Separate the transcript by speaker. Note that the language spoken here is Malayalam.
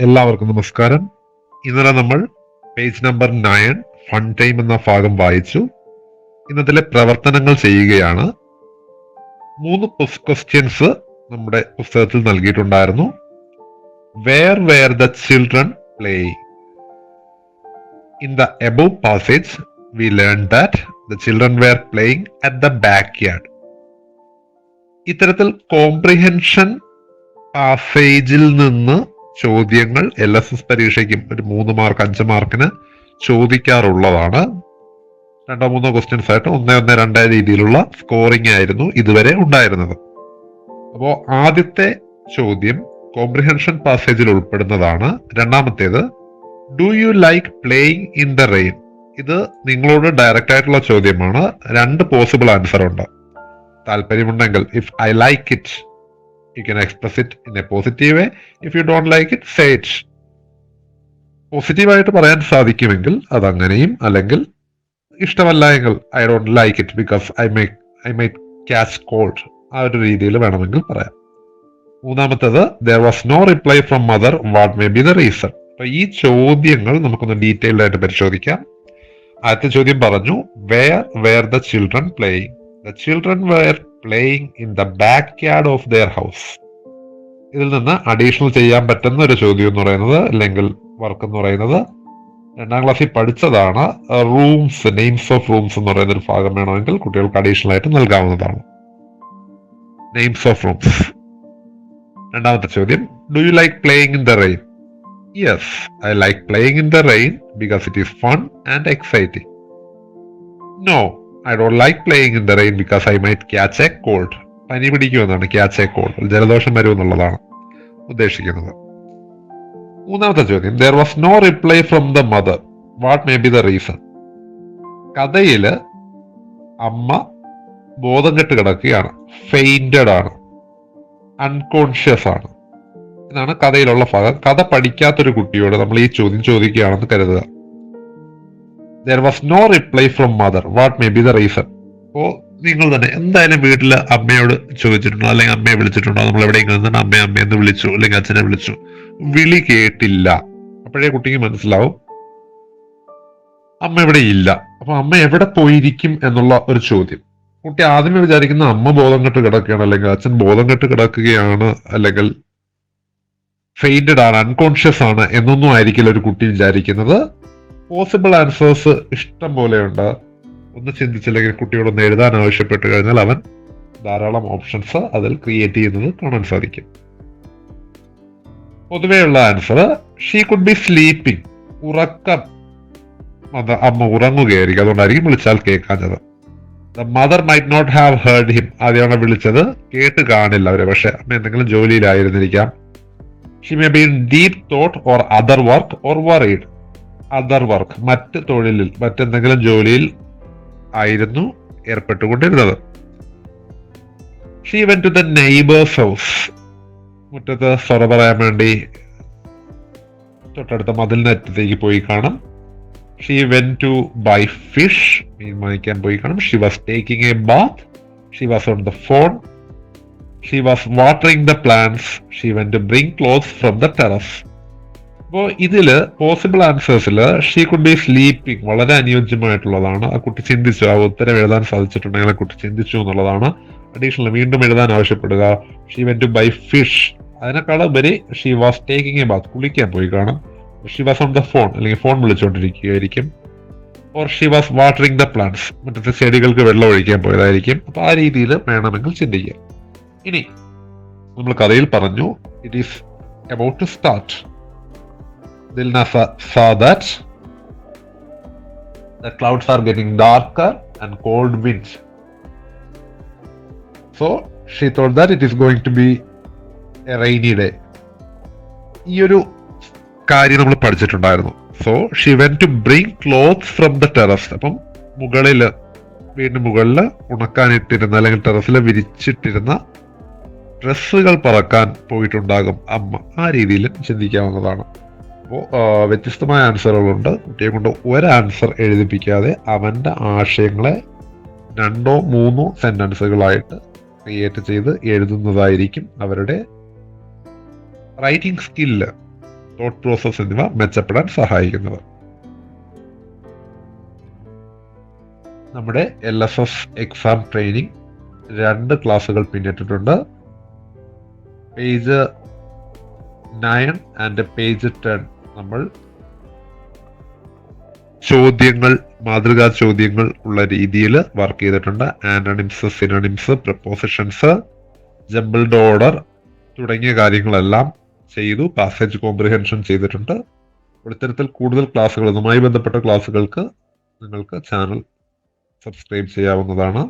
Speaker 1: എല്ലാവർക്കും നമസ്കാരം. ഇന്നലെ നമ്മൾ പേജ് നമ്പർ 9 ഫൺ ടൈം എന്ന ഭാഗം വായിച്ചു. ഇന്നത്തിലെ പ്രവർത്തനങ്ങൾ ചെയ്യുകയാണ്. 3 ക്വസ്റ്റ്യൻസ് നമ്മുടെ പുസ്തകത്തിൽ നൽകിയിട്ടുണ്ടായിരുന്നു. Where where the children playing? In the above passage we learned that the children were playing at the backyard. ഇത്തരത്തിൽ കോംപ്രിഹെൻഷൻ പാസേജിൽ നിന്ന് ചോദ്യങ്ങൾ LSS പരീക്ഷയ്ക്കും ഒരു 3 മാർക്ക് 5 മാർക്കിന് ചോദിക്കാറുള്ളതാണ്. 2-3 ക്വസ്റ്റ്യൻസ് ആയിട്ട് 1-1-2 രീതിയിലുള്ള സ്കോറിംഗ് ആയിരുന്നു ഇതുവരെ ഉണ്ടായിരുന്നത്. അപ്പോൾ ആദ്യത്തെ ചോദ്യം കോംപ്രിഹെൻഷൻ പാസേജിൽ ഉൾപ്പെടുന്നതാണ്. രണ്ടാമത്തേത്, do you like playing in the rain? ഇത് നിങ്ങളോട് ഡയറക്റ്റ് ആയിട്ടുള്ള ചോദ്യമാണ്. 2 പോസിബിൾ ആൻസർ ഉണ്ട്. താല്പര്യമുണ്ടെങ്കിൽ if I like it you can express it in a positive way. If you don't like it, say it. പോസിറ്റീവായിട്ട് പറയാൻ സാധിക്കുമെങ്കിൽ അതങ്ങനെയും, അല്ലെങ്കിൽ ഇഷ്ടമല്ല എങ്കിൽ I don't like it because I my catch cold, ആ ഒരു രീതിയിൽ വേണമെങ്കിൽ പറയാം. മൂന്നാമത്തത്, there was no reply from mother, what may be the reason? അപ്പൊ ഈ ചോദ്യങ്ങൾ നമുക്കൊന്ന് ഡീറ്റെയിൽഡ് ആയിട്ട് പരിശോധിക്കാം. ആദ്യത്തെ ചോദ്യം പറഞ്ഞു, where the children playing? The children were playing in the backyard of their house. ഇതിൽ നിന്ന് അഡീഷണൽ ചെയ്യാൻ പറ്റുന്ന ഒരു ചോദ്യം എന്ന് പറയുന്നത്, അല്ലെങ്കിൽ വർക്ക് എന്ന് പറയുന്നത്, 2ാം ക്ലാസ്സിൽ പഠിച്ചതാണ്. റൂംസ്, നെയിംസ് ഓഫ് റൂംസ് എന്ന് പറയുന്ന ഒരു ഭാഗം വേണമെങ്കിൽ കുട്ടികൾക്ക് അഡീഷണൽ ആയിട്ട് നൽകാവുന്നതാണ്. Names of rooms. രണ്ടാമത്തെ ചോദ്യം, do you like playing in the rain? Yes, I like playing in the rain because it is fun and exciting. No, I don't like playing in the rain because I might catch a cold. പനി പിടിക്കുമെന്നാണ് catch a cold. ജലദോഷം വരുമെന്നുള്ളതാണ് ഉദ്ദേശിക്കുന്നത്. മൂന്നാമത്തെ ചോദ്യം, there was no reply from the mother. What may be the reason? കഥയില് അമ്മ ബോധം കെട്ട് കിടക്കുകയാണ്, ഫെയിന്റഡ് ആണ്, അൺകോൺഷ്യസ് ആണ്. ഇതാണ് കഥയിലുള്ള ഭാഗം. കഥ പഠിക്കാത്തൊരു കുട്ടിയോട് നമ്മൾ ഈ ചോദ്യം ചോദിക്കുകയാണെന്ന് കരുതുക. There was no reply from mother. What may be the reason? അപ്പോൾ നിങ്ങൾ തന്നെ എന്തായാലും വീട്ടിൽ അമ്മയോട് ചോദിച്ചിട്ടുണ്ടോ, അല്ലെങ്കിൽ അമ്മയെ വിളിച്ചിട്ടുണ്ടോ? നമ്മൾ എവിടെയെങ്കിലും നിന്ന് അമ്മയെന്ന് വിളിച്ചു, അല്ലെങ്കിൽ അച്ഛനെ വിളിച്ചു, വിളി കേട്ടില്ല. അപ്പോഴേ കുട്ടിക്ക് മനസ്സിലാവും അമ്മ ഇവിടെ ഇല്ല. അപ്പൊ അമ്മ എവിടെ പോയിരിക്കും എന്നുള്ള ഒരു ചോദ്യം. കുട്ടി ആദ്യമേ വിചാരിക്കുന്ന അമ്മ ബോധം കെട്ട് കിടക്കുകയാണ്, അല്ലെങ്കിൽ അച്ഛൻ ബോധം കെട്ട് കിടക്കുകയാണ്, അല്ലെങ്കിൽ ഫെയിന്റഡ് ആണ്, അൺകോൺഷ്യസ് ആണ് എന്നൊന്നും ആയിരിക്കില്ല ഒരു കുട്ടി വിചാരിക്കുന്നത്. പോസിബിൾ ആൻസേഴ്സ് ഇഷ്ടം പോലെയുണ്ട്. ഒന്ന് ചിന്തിച്ചില്ലെങ്കിൽ കുട്ടിയോടൊന്ന് എഴുതാൻ ആവശ്യപ്പെട്ട് കഴിഞ്ഞാൽ അവൻ ധാരാളം ഓപ്ഷൻസ് അതിൽ ക്രിയേറ്റ് ചെയ്യുന്നത് കാണാൻ സാധിക്കും. പൊതുവെയുള്ള answer, she could be sleeping. ഉറക്കം, അമ്മ ഉറങ്ങുകയായിരിക്കും, അതുകൊണ്ടായിരിക്കും വിളിച്ചാൽ കേൾക്കാഞ്ഞത്. The mother might not have heard him. ആദ്യമാണ് വിളിച്ചത്, കേട്ട് കാണില്ല അവരെ, പക്ഷെ അമ്മ എന്തെങ്കിലും ജോലിയിലായിരുന്നിരിക്കാം. She may be in deep thought or other work or worried. Other work, മറ്റ് തൊഴിലിൽ, മറ്റെന്തെങ്കിലും ജോലിയിൽ ആയിരുന്നു ഏർപ്പെട്ടുകൊണ്ടിരുന്നത്. She went to the neighbours house. മുറ്റത്ത് സൊറ പറയാൻ വേണ്ടി തൊട്ടടുത്ത മതിലിനറ്റത്തേക്ക് പോയി കാണും. She went to buy fish, മീൻ വാങ്ങിക്കാൻ പോയി കാണും. She was taking a bath. She was on the phone. She was watering the plants. She went to bring clothes from the terrace. അപ്പോൾ ഇതില് പോസിബിൾ ആൻസേഴ്സിൽ ഷീ കുഡ് ബി സ്ലീപ്പിംഗ് വളരെ അനുയോജ്യമായിട്ടുള്ളതാണ്. ആ കുട്ടി ചിന്തിച്ചു, ആ ഉത്തരം എഴുതാൻ സാധിച്ചിട്ടുണ്ടെങ്കിൽ ആ കുട്ടി ചിന്തിച്ചു എന്നുള്ളതാണ്. അഡീഷണൽ വീണ്ടും എഴുതാൻ ആവശ്യപ്പെടുക. She went to buy fish. അതിനേക്കാൾ ഉപരി she was taking a bath, കുളിക്കാൻ പോയി കാണും. She was on the phone, അല്ലെങ്കിൽ ഫോൺ വിളിച്ചുകൊണ്ടിരിക്കുകയായിരിക്കും. Or she was watering the plants, മറ്റത്തെ ചെടികൾക്ക് വെള്ളം ഒഴിക്കാൻ പോയതായിരിക്കും. അപ്പൊ ആ രീതിയിൽ വേണമെങ്കിൽ ചിന്തിക്കുക. ഇനി നമ്മൾ കഥയിൽ പറഞ്ഞു, it is about to start. Dilna saw that the clouds are getting darker and cold winds. So she thought that it is going to be a rainy day. ഈ ഒരു കാര്യം നമ്മൾ പഠിച്ചിട്ടുണ്ടായിരുന്നു. So she went to bring clothes from the terrace. അപ്പം വീടിന് മുകളിൽ ഉണക്കാനിട്ടിരുന്ന, അല്ലെങ്കിൽ ടെറസിൽ വിരിച്ചിട്ടിരുന്ന ഡ്രസ്സുകൾ പറക്കാൻ പോയിട്ടുണ്ടാകും അമ്മ. ആ രീതിയിലും ചിന്തിക്കാവുന്നതാണ്. അപ്പോൾ വ്യത്യസ്തമായ ആൻസറുകളുണ്ട്. കുട്ടിയെ കൊണ്ട് ഒരു ആൻസർ എഴുതിപ്പിക്കാതെ അവൻ്റെ ആശയങ്ങളെ 2-3 സെന്റൻസുകളായിട്ട് ക്രിയേറ്റ് ചെയ്ത് എഴുതുന്നതായിരിക്കും അവരുടെ റൈറ്റിംഗ് സ്കില്ല്. തോട്ട് പ്രോസസ് എന്നിവ മെച്ചപ്പെടാൻ സഹായിക്കുന്നത്. നമ്മുടെ LSS എക്സാം ട്രെയിനിങ് 2 ക്ലാസ്സുകൾ പിന്നിട്ടിട്ടുണ്ട്. പേജ് 9 ആൻഡ് പേജ് 10 നമ്മൾ ചോദ്യങ്ങൾ, മാതൃകാ ചോദ്യങ്ങൾ ഉള്ള രീതിയിൽ വർക്ക് ചെയ്തിട്ടുണ്ട്. ആന്റണിംസ്, സിനോണിംസ്, പ്രപ്പോസിഷൻസ്, ജംബിൾഡ് ഓർഡർ തുടങ്ങിയ കാര്യങ്ങളെല്ലാം ചെയ്തു. പാസേജ് കോംപ്രിഹെൻഷൻ ചെയ്തിട്ടുണ്ട്. ഇത്തരത്തിൽ കൂടുതൽ ക്ലാസ്സുകൾ, ഇതുമായി ബന്ധപ്പെട്ട ക്ലാസ്സുകൾക്ക് നിങ്ങൾക്ക് ചാനൽ സബ്സ്ക്രൈബ് ചെയ്യാവുന്നതാണ്.